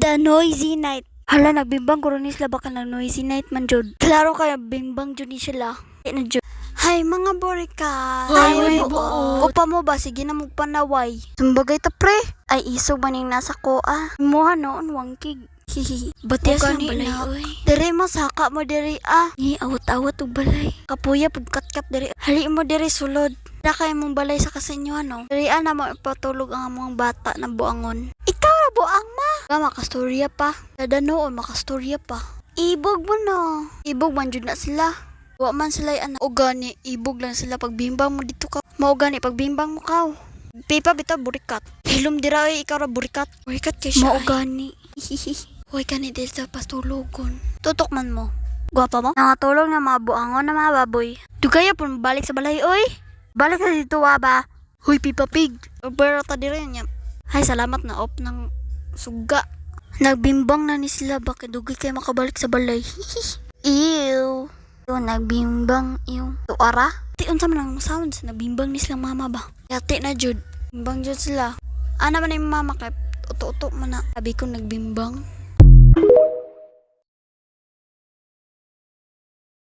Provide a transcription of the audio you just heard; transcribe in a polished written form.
The noisy night. Hala, nagbimbang ko rin sila baka na noisy night man jud. Klaro kaya bimbang jud ni sila. Na jud. Hay mga borikat. Hay, buot. Upa mo ba? Sige na magpanaway. Sumbagay ta pre. Ay isog maning nasa koa. Muha noon wangkig. Hihi. Batias O, ng gani balay na. oy. Dere mo saka mo dere ah. Ni awat-awat og balay. Kapuya pud kat-kat dere. Hali mo dere sulod. Da kay mong balay sa kasinyo ano. Dere na mo ipatulog ang among bata na buangon. Ikaw ra buang ma. Ga makastorya pa. Dadanoon makastorya pa. Ibog mo no. Ibog man jud na sila. Wa man sila anak. O gani ibog lang sila pag bimbang mo dito ka. Mao gani pag bimbang mo kaw. Pipa bitaw burikat. Hilom dira ay ikaw ra burikat. Burikat kay siya. Mao gani. Hoy kani dil sa pastulogon. Tutok man mo. Gwapa mo? Nangatulog na mga buangon na mga baboy. Dugaya po balik sa balay oy. Balik sa dito ba? Hoy Pipa Pig. Pero ta dira niya. Hay salamat na op ng suga. Nagbimbang na ni sila bakit dugay kay makabalik sa balay. Ew. So nagbimbang ew. Tuara? Ti unsa man ang sound sa nagbimbang ni silang mama ba? Yati na jud. Bimbang jud sila. Ana man ni mama kay uto-uto man na. Sabi ko nagbimbang.